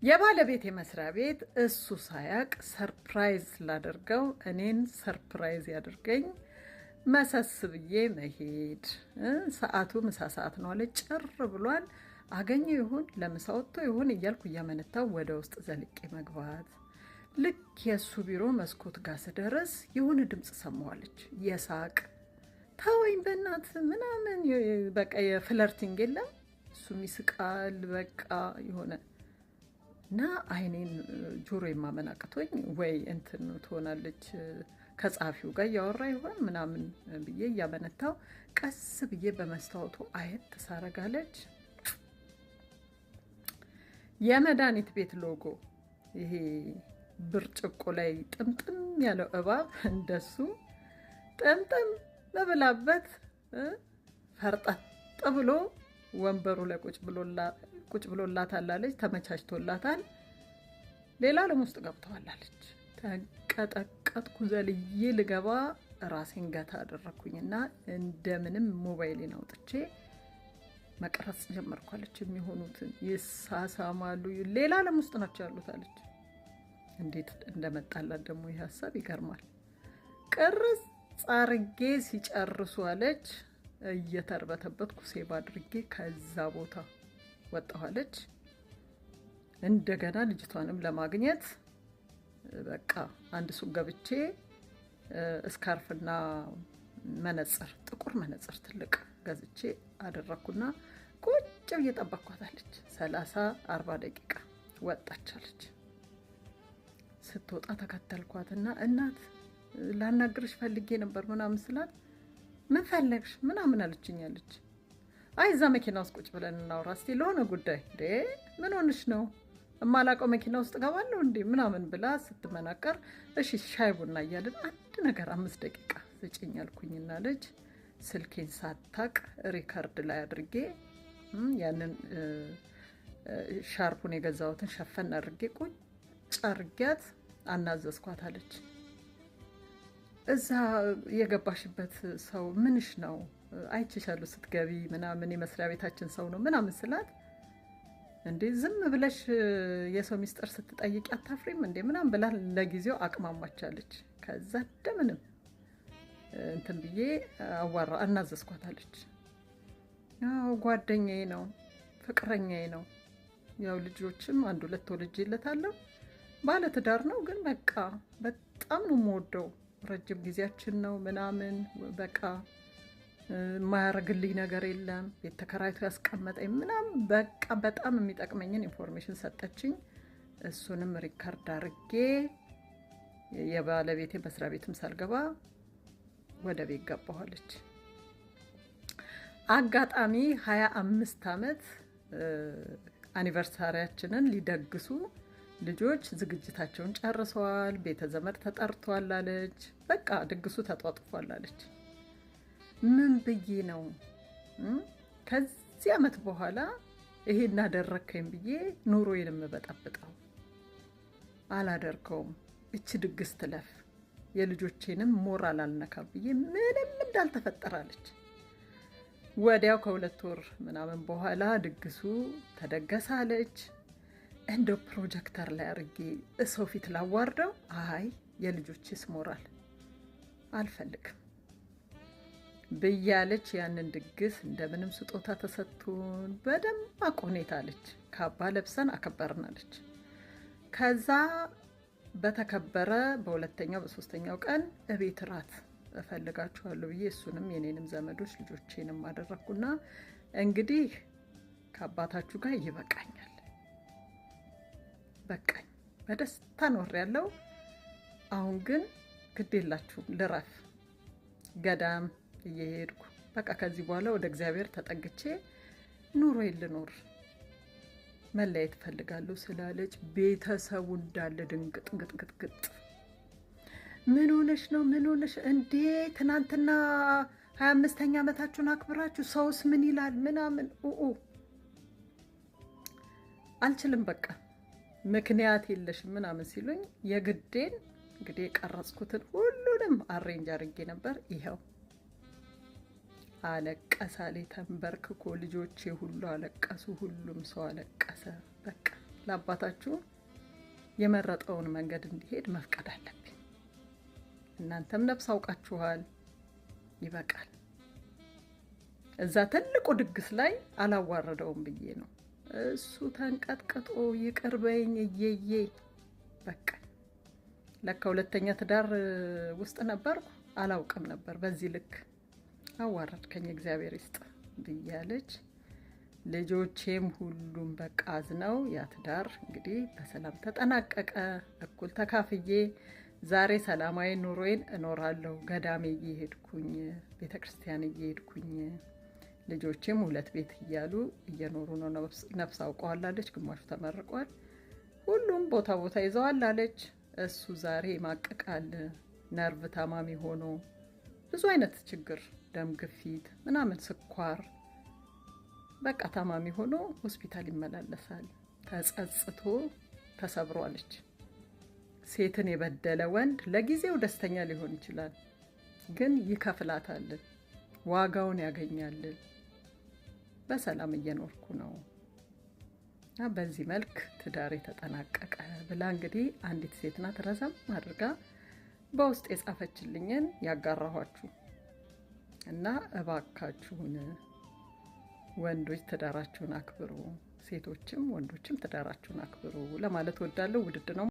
የባለቤቴ መስሪያ ቤት እሱ ሳያቅ ሰርፕራይዝ ላደርገው እኔን ሰርፕራይዝ ያደርገኝ መሰስ ብዬ መሄድ። ሰዓቱ ምሳ ሰዓት ነው አለ። ጭር ብሏል። አገኘው ይሁን ለምሳ ወጥቶ ይሁን እያልኩ እያመነታው ወደ ውስጥ ዘልቄ መግባት። ልክ የእሱ ቢሮ መስኮት ጋር ስደርስ የሆነ ድምፅ ሰማዋለች። የሳቅ ታወኝ በእናት ምናምን በቃ የፍለርቲንግ የለም እሱም ይስቃል። በቃ የሆነ እና አይኔን ጆሮ የማመናቅቶኝ ወይ እንትን ትሆናለች ከጸሐፊው ጋር እያወራ ይሆን ምናምን ብዬ እያመነታው ቀስ ብዬ በመስታወቱ አየት ትሳረጋለች። የመድኃኒት ቤት ሎጎ ይሄ ብርጭቆ ላይ ጥምጥም ያለው እባብ እንደሱ ጥምጥም ለብላበት ፈርጠጥ ብሎ ወንበሩ ላይ ቁጭ ብሎላታል አለች። ተመቻችቶላታል። ሌላ ዓለም ውስጥ ገብተዋል አለች። ተንቀጠቀጥኩ። ዘልዬ ልገባ ራሴን ገታ አደረኩኝና እንደምንም ሞባይሌን አውጥቼ መቅረጽ ጀመርኳለች። የሚሆኑትን ይሳሳማሉ። ሌላ ዓለም ውስጥ ናቸው ያሉት አለች። እንዴት እንደመጣላት ደግሞ ይህ ሀሳብ ይገርማል። ቅርጽ አርጌ ሲጨርሱ አለች እየተርበተበትኩ ሴቭ አድርጌ ከዛ ቦታ ወጣኋለች። እንደገና ልጅቷንም ለማግኘት በቃ አንድ ሱቅ ገብቼ ስካርፍና መነጽር ጥቁር መነጽር ትልቅ ገዝቼ አደረኩና ቁጭ ብዬ ጠበቅኳታለች። 30-40 ደቂቃ ወጣቻለች። ስትወጣ ተከተልኳትና እናት ላናግርሽ ፈልጌ ነበር ምናምን ስላት ምን ፈለግሽ ምናምን አለችኛለች። አይ እዛ መኪና ውስጥ ቁጭ ብለን እናውራ እስቲ ለሆነ ጉዳይ። ምን ሆንሽ ነው? እማላውቀው መኪና ውስጥ ገባለሁ እንዴ ምናምን ብላ ስትመናቀር እሺ ሻይ ቡና እያልን አንድ ነገር 5 ደቂቃ ስጭኝ አልኩኝና ልጅ ስልኬን ሳታቅ ሪከርድ ላይ አድርጌ ያንን ሻርፑን የገዛሁትን ሸፈን አድርጌ ቁጭ አድርጊያት አናዘዝኳት አለች። እዛ የገባሽበት ሰው ምንሽ ነው? አይችሻለሁ ስትገቢ ምናምን የመስሪያ ቤታችን ሰው ነው ምናምን ስላት እንዴ ዝም ብለሽ የሰው ሚስጥር ስትጠይቂ አታፍሪም እንዴ ምናምን ብላ ለጊዜው አቅማማቻለች። ከዛ እንደምንም እንትን ብዬ አናዘዝኳታለች። ያው ጓደኛዬ ነው ፍቅረኛዬ ነው። ያው ልጆችም 1-2 ወልጄለታለሁ። ባለ ትዳር ነው። ግን በቃ በጣም ነው የምወደው። ረጅም ጊዜያችን ነው ምናምን በቃ የማያረግልኝ ነገር የለም። ቤት ተከራይቶ ያስቀመጠኝ ምናምን በቃ በጣም የሚጠቅመኝን ኢንፎርሜሽን ሰጠችኝ። እሱንም ሪከርድ አድርጌ የባለቤቴ መስሪያ ቤትም ሳልገባ ወደ ቤት ገባኋለች። አጋጣሚ 25 ዓመት አኒቨርሳሪያችንን ሊደግሱ ልጆች ዝግጅታቸውን ጨርሰዋል። ቤተ ዘመድ ተጠርቷል አለች። በቃ ድግሱ ተጧጥፏል አለች። ምን ብዬ ነው ከዚህ ዓመት በኋላ ይሄ እናደረከኝ ብዬ ኑሮዬን የምበጠብጠው? አላደርገውም። እቺ ድግስ ትለፍ፣ የልጆቼንም ሞራል አልነካ ብዬ ምንም እንዳልተፈጠራለች። ወዲያው ከ2 ወር ምናምን በኋላ ድግሱ ተደገሳለች። እንደ ፕሮጀክተር ላይ አድርጌ ሰው ፊት ላዋርደው? አይ የልጆችስ ሞራል አልፈልግም ብያለች። ያንን ድግስ እንደምንም ስጦታ ተሰጥቶን በደማቅ ሁኔታ አለች ካባ ለብሰን አከበርናለች። ከዛ በተከበረ በ2ኛው በ3ኛው ቀን እቤት ራት እፈልጋችኋለሁ ብዬ እሱንም የኔንም ዘመዶች ልጆቼንም አደረኩና እንግዲህ ከአባታችሁ ጋር ይበቃኛል፣ በቃኝ፣ በደስታ ኖሬያለሁ። አሁን ግን ግድ የላችሁም ልረፍ፣ ገዳም እየሄድኩ በቃ ከዚህ በኋላ ወደ እግዚአብሔር ተጠግቼ ኑሮዬን ልኖር መለየት እፈልጋለሁ ስላለች ቤተሰቡ እንዳለ ድንግጥ ግጥግጥግጥ። ምን ሆነሽ ነው? ምን ሆነሽ እንዴ? ትናንትና 25ኛ ዓመታችሁን አክብራችሁ ሰውስ ምን ይላል ምናምን አልችልም በቃ ምክንያት የለሽም ምናምን ሲሉኝ የግዴን እንግዲህ የቀረጽኩትን ሁሉንም አሬንጅ አድርጌ ነበር። ይኸው አለቀሳሌ ተንበርክኮ ልጆቼ ሁሉ አለቀሱ። ሁሉም ሰው አለቀሰ። በቃ ለአባታችሁ የመረጠውን መንገድ እንዲሄድ መፍቀድ አለብኝ። እናንተም ነፍስ አውቃችኋል። ይበቃል። እዛ ትልቁ ድግስ ላይ አላዋረደውም ብዬ ነው። እሱ ተንቀጥቅጦ ይቅር በይኝ እየዬ በቃ ለካ ሁለተኛ ትዳር ውስጥ ነበርኩ፣ አላውቅም ነበር። በዚህ ልክ አዋረድከኝ እግዚአብሔር ይስጥ ብያለች። ልጆቼም ሁሉም በቃ አዝነው ያ ትዳር እንግዲህ በሰላም ተጠናቀቀ። እኩል ተካፍዬ ዛሬ ሰላማዊ ኑሮዬን እኖራለሁ። ገዳሜ እየሄድኩኝ ቤተክርስቲያን እየሄድኩኝ ልጆቼም 2 ቤት እያሉ እየኖሩ ነው። ነፍስ አውቀዋላለች። ግማሹ ተመርቋል። ሁሉም ቦታ ይዘዋል አለች። እሱ ዛሬ ይማቅቃል። ነርቭ ታማሚ ሆኖ ብዙ አይነት ችግር፣ ደም ግፊት ምናምን፣ ስኳር በቃ ታማሚ ሆኖ ሆስፒታል ይመላለሳል። ተጸጽቶ ተሰብሯለች። ሴትን የበደለ ወንድ ለጊዜው ደስተኛ ሊሆን ይችላል፣ ግን ይከፍላታል፣ ዋጋውን ያገኛል። በሰላም እየኖርኩ ነው እና በዚህ መልክ ትዳሬ ተጠናቀቀ ብላ እንግዲህ አንዲት ሴት ናት ረዘም አድርጋ በውስጥ የጻፈችልኝን ያጋራኋችሁ እና እባካችሁን ወንዶች ትዳራችሁን አክብሩ፣ ሴቶችም ወንዶችም ትዳራችሁን አክብሩ ለማለት ወዳለሁ። ውድድ ነው።